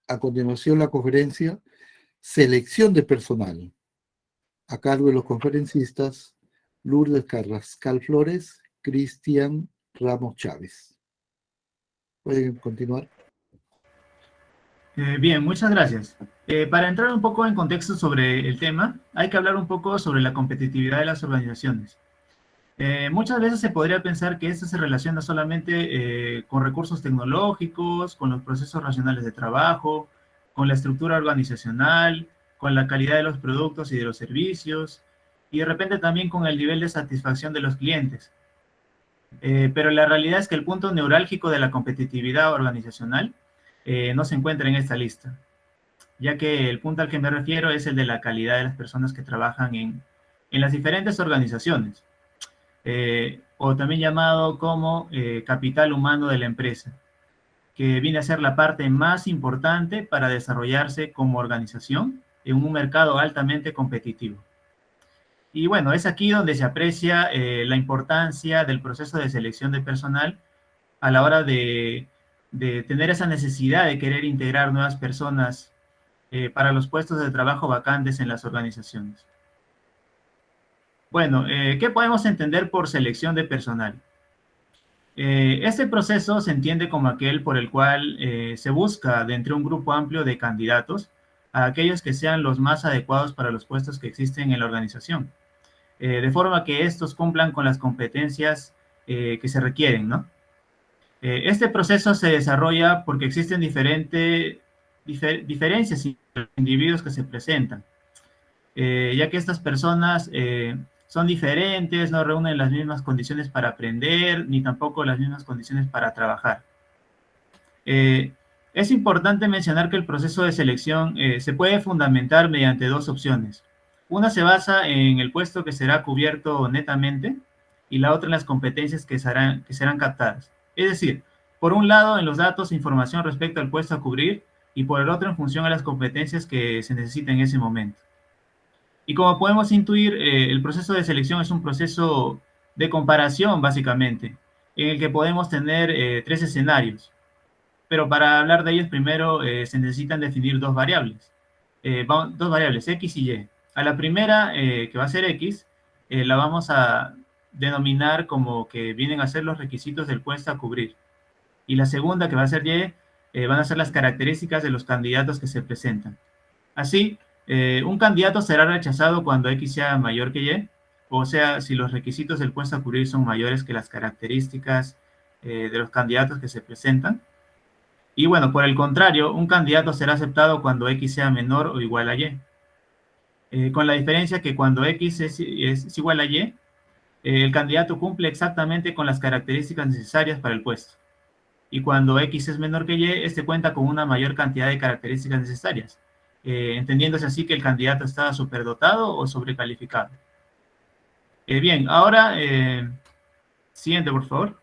A continuación, la conferencia Selección de personal, a cargo de los conferencistas Lourdes Carrascal Flores, Cristian Ramos Chávez. ¿Pueden continuar? Bien, muchas gracias. Para entrar un poco en contexto sobre el tema, hay que hablar un poco sobre la competitividad de las organizaciones. Muchas veces se podría pensar que esto se relaciona solamente con recursos tecnológicos, con los procesos racionales de trabajo, con la estructura organizacional, con la calidad de los productos y de los servicios, y de repente también con el nivel de satisfacción de los clientes. Pero la realidad es que el punto neurálgico de la competitividad organizacional no se encuentra en esta lista, ya que el punto al que me refiero es el de la calidad de las personas que trabajan en las diferentes organizaciones, o también llamado como capital humano de la empresa, que viene a ser la parte más importante para desarrollarse como organización en un mercado altamente competitivo. Y bueno, es aquí donde se aprecia la importancia del proceso de selección de personal a la hora de tener esa necesidad de querer integrar nuevas personas para los puestos de trabajo vacantes en las organizaciones. Bueno, ¿qué podemos entender por selección de personal? Este proceso se entiende como aquel por el cual se busca de entre un grupo amplio de candidatos a aquellos que sean los más adecuados para los puestos que existen en la organización, de forma que estos cumplan con las competencias que se requieren, ¿no? Este proceso se desarrolla porque existen diferencias entre los individuos que se presentan, ya que estas personas son diferentes, no reúnen las mismas condiciones para aprender, ni tampoco las mismas condiciones para trabajar. Es importante mencionar que el proceso de selección se puede fundamentar mediante dos opciones. Una se basa en el puesto que será cubierto netamente y la otra en las competencias que serán captadas. Es decir, por un lado en los datos e información respecto al puesto a cubrir y por el otro en función a las competencias que se necesitan en ese momento. Y como podemos intuir, el proceso de selección es un proceso de comparación, básicamente, en el que podemos tener tres escenarios. Pero para hablar de ellos, primero se necesitan definir dos variables, X y Y. A la primera, que va a ser X, la vamos a denominar como que vienen a ser los requisitos del puesto a cubrir. Y la segunda, que va a ser Y, van a ser las características de los candidatos que se presentan. Así, un candidato será rechazado cuando X sea mayor que Y, o sea, si los requisitos del puesto a cubrir son mayores que las características de los candidatos que se presentan. Y bueno, por el contrario, un candidato será aceptado cuando X sea menor o igual a Y. Con la diferencia que cuando X es igual a Y, el candidato cumple exactamente con las características necesarias para el puesto. Y cuando X es menor que Y, este cuenta con una mayor cantidad de características necesarias, entendiéndose así que el candidato está superdotado o sobrecalificado. Bien, ahora, siguiente, por favor.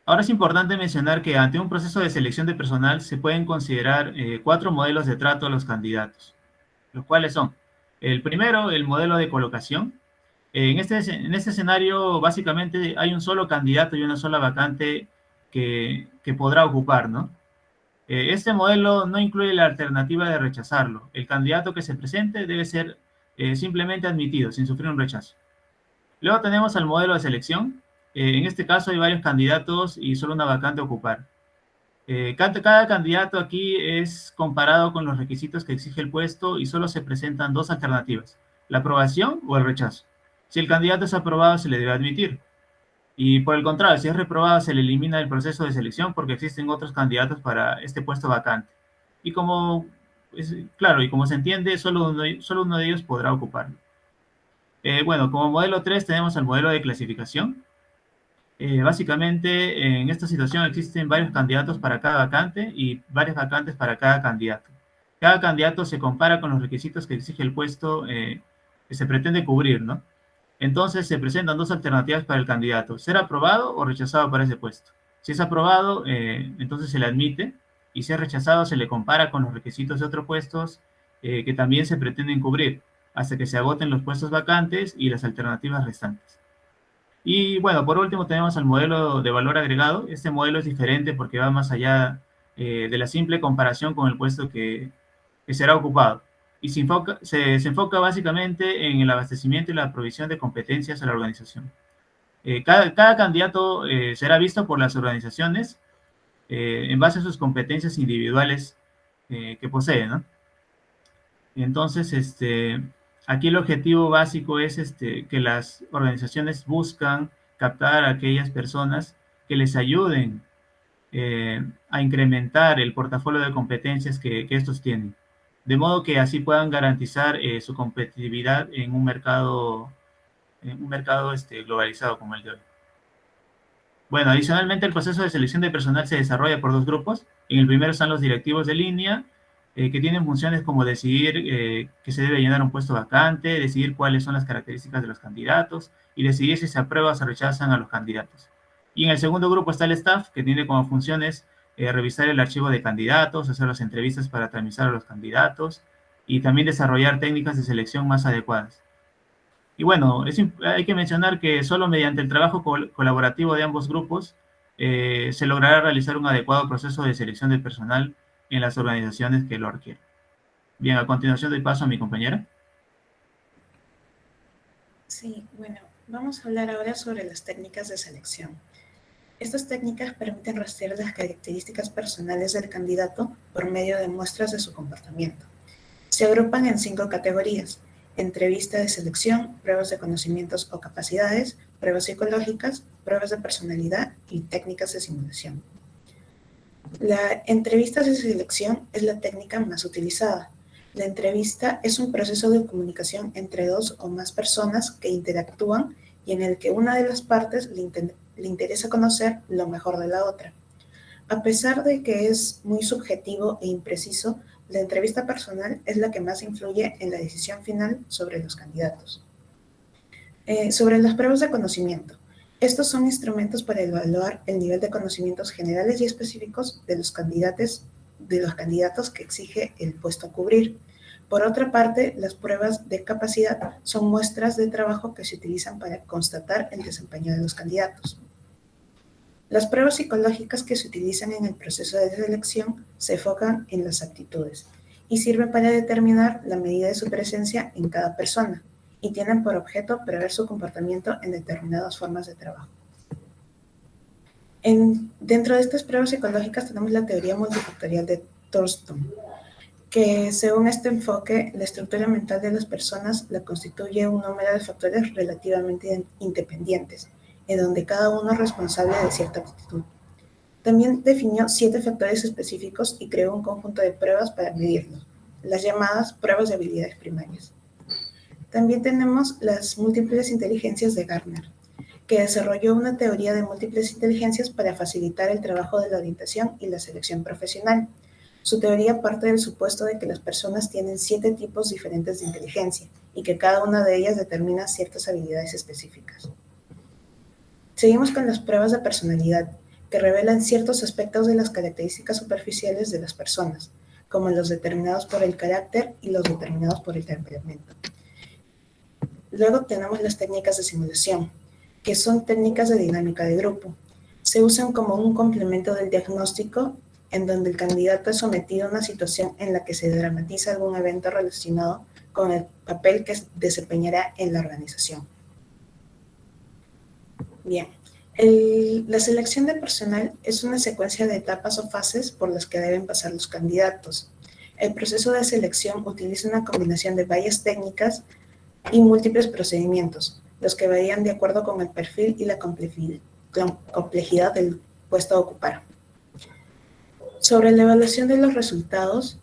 Ahora es importante mencionar que ante un proceso de selección de personal se pueden considerar cuatro modelos de trato a los candidatos, los cuales son: el primero, el modelo de colocación. En este escenario, básicamente, hay un solo candidato y una sola vacante que podrá ocupar, ¿no? Este modelo no incluye la alternativa de rechazarlo. El candidato que se presente debe ser simplemente admitido, sin sufrir un rechazo. Luego tenemos el modelo de selección. En este caso hay varios candidatos y solo una vacante a ocupar. Cada candidato aquí es comparado con los requisitos que exige el puesto y solo se presentan dos alternativas: la aprobación o el rechazo. Si el candidato es aprobado, se le debe admitir. Y por el contrario, si es reprobado, se le elimina del proceso de selección porque existen otros candidatos para este puesto vacante. Y claro, y como se entiende, solo uno de ellos podrá ocuparlo. Bueno, como modelo 3 tenemos el modelo de clasificación. Básicamente, en esta situación existen varios candidatos para cada vacante y varias vacantes para cada candidato. Cada candidato se compara con los requisitos que exige el puesto que se pretende cubrir, ¿no? Entonces se presentan dos alternativas para el candidato: ser aprobado o rechazado para ese puesto. Si es aprobado, entonces se le admite, y si es rechazado, se le compara con los requisitos de otros puestos que también se pretenden cubrir, hasta que se agoten los puestos vacantes y las alternativas restantes. Y bueno, por último tenemos el modelo de valor agregado. Este modelo es diferente porque va más allá de la simple comparación con el puesto que será ocupado. Y se enfoca básicamente en el abastecimiento y la provisión de competencias a la organización. Cada candidato será visto por las organizaciones en base a sus competencias individuales que posee, ¿no? Entonces, aquí el objetivo básico es que las organizaciones buscan captar a aquellas personas que les ayuden a incrementar el portafolio de competencias que estos tienen, de modo que así puedan garantizar su competitividad en un mercado globalizado como el de hoy. Bueno, adicionalmente el proceso de selección de personal se desarrolla por dos grupos. En el primero están los directivos de línea, que tienen funciones como decidir que se debe llenar un puesto vacante, decidir cuáles son las características de los candidatos y decidir si se aprueba o se rechazan a los candidatos. Y en el segundo grupo está el staff, que tiene como funciones revisar el archivo de candidatos, hacer las entrevistas para tramizar a los candidatos y también desarrollar técnicas de selección más adecuadas. Y bueno, hay que mencionar que solo mediante el trabajo colaborativo de ambos grupos se logrará realizar un adecuado proceso de selección de personal en las organizaciones que lo requieren. Bien, a continuación doy paso a mi compañera. Sí, bueno, vamos a hablar ahora sobre las técnicas de selección. Estas técnicas permiten rastrear las características personales del candidato por medio de muestras de su comportamiento. Se agrupan en 5 categorías: entrevista de selección, pruebas de conocimientos o capacidades, pruebas psicológicas, pruebas de personalidad y técnicas de simulación. La entrevista de selección es la técnica más utilizada. La entrevista es un proceso de comunicación entre 2 o más personas que interactúan y en el que una de las partes le interesa conocer lo mejor de la otra. A pesar de que es muy subjetivo e impreciso, la entrevista personal es la que más influye en la decisión final sobre los candidatos. Sobre las pruebas de conocimiento. Estos son instrumentos para evaluar el nivel de conocimientos generales y específicos de los candidatos que exige el puesto a cubrir. Por otra parte, las pruebas de capacidad son muestras de trabajo que se utilizan para constatar el desempeño de los candidatos. Las pruebas psicológicas que se utilizan en el proceso de selección se enfocan en las aptitudes y sirven para determinar la medida de su presencia en cada persona y tienen por objeto prever su comportamiento en determinadas formas de trabajo. Dentro de estas pruebas psicológicas tenemos la teoría multifactorial de Thurston, que según este enfoque, la estructura mental de las personas la constituye un número de factores relativamente independientes, en donde cada uno es responsable de cierta actitud. También definió 7 factores específicos y creó un conjunto de pruebas para medirlos, las llamadas pruebas de habilidades primarias. También tenemos las múltiples inteligencias de Gardner, que desarrolló una teoría de múltiples inteligencias para facilitar el trabajo de la orientación y la selección profesional. Su teoría parte del supuesto de que las personas tienen 7 tipos diferentes de inteligencia y que cada una de ellas determina ciertas habilidades específicas. Seguimos con las pruebas de personalidad, que revelan ciertos aspectos de las características superficiales de las personas, como los determinados por el carácter y los determinados por el temperamento. Luego tenemos las técnicas de simulación, que son técnicas de dinámica de grupo. Se usan como un complemento del diagnóstico, en donde el candidato es sometido a una situación en la que se dramatiza algún evento relacionado con el papel que desempeñará en la organización. Bien, la selección de personal es una secuencia de etapas o fases por las que deben pasar los candidatos. El proceso de selección utiliza una combinación de varias técnicas y múltiples procedimientos, los que varían de acuerdo con el perfil y la complejidad del puesto a ocupar. Sobre la evaluación de los resultados,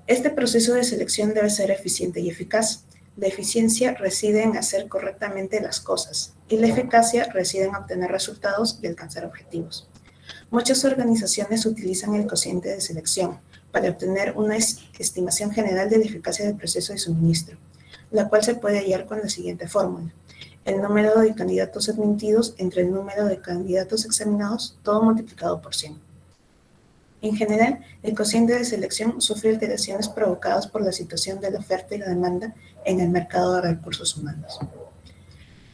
este proceso de selección debe ser eficiente y eficaz. La eficiencia reside en hacer correctamente las cosas y la eficacia reside en obtener resultados y alcanzar objetivos. Muchas organizaciones utilizan el cociente de selección para obtener una estimación general de la eficacia del proceso de suministro, la cual se puede hallar con la siguiente fórmula: el número de candidatos admitidos entre el número de candidatos examinados, todo multiplicado por 100. En general, el cociente de selección sufre alteraciones provocadas por la situación de la oferta y la demanda en el mercado de recursos humanos.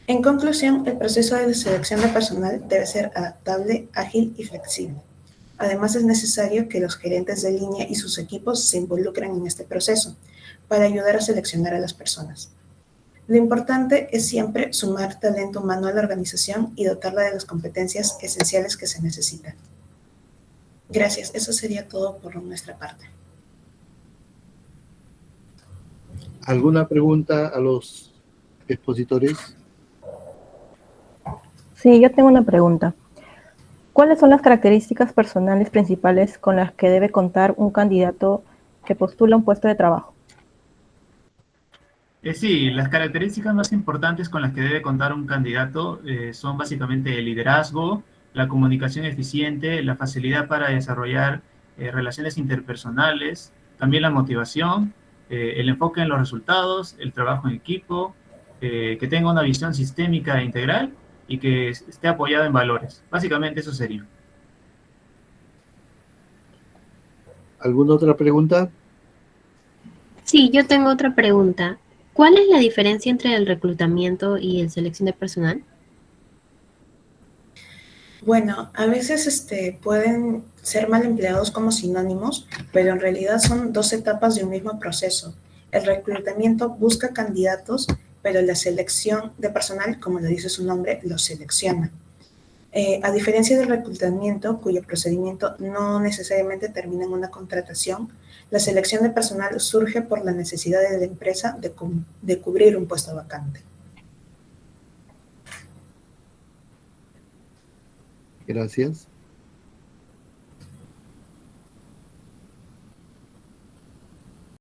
En conclusión, el proceso de selección de personal debe ser adaptable, ágil y flexible. Además, es necesario que los gerentes de línea y sus equipos se involucren en este proceso para ayudar a seleccionar a las personas. Lo importante es siempre sumar talento humano a la organización y dotarla de las competencias esenciales que se necesitan. Gracias, eso sería todo por nuestra parte. ¿Alguna pregunta a los expositores? Sí, yo tengo una pregunta. ¿Cuáles son las características personales principales con las que debe contar un candidato que postula un puesto de trabajo? Sí, las características más importantes con las que debe contar un candidato son básicamente el liderazgo, la comunicación eficiente, la facilidad para desarrollar relaciones interpersonales, también la motivación, el enfoque en los resultados, el trabajo en equipo, que tenga una visión sistémica e integral y que esté apoyado en valores. Básicamente eso sería. ¿Alguna otra pregunta? Sí, yo tengo otra pregunta. ¿Cuál es la diferencia entre el reclutamiento y el selección de personal? Bueno, a veces pueden ser mal empleados como sinónimos, pero en realidad son dos etapas de un mismo proceso. El reclutamiento busca candidatos, pero la selección de personal, como lo dice su nombre, los selecciona. A diferencia del reclutamiento, cuyo procedimiento no necesariamente termina en una contratación, la selección de personal surge por la necesidad de la empresa de cubrir un puesto vacante. Gracias.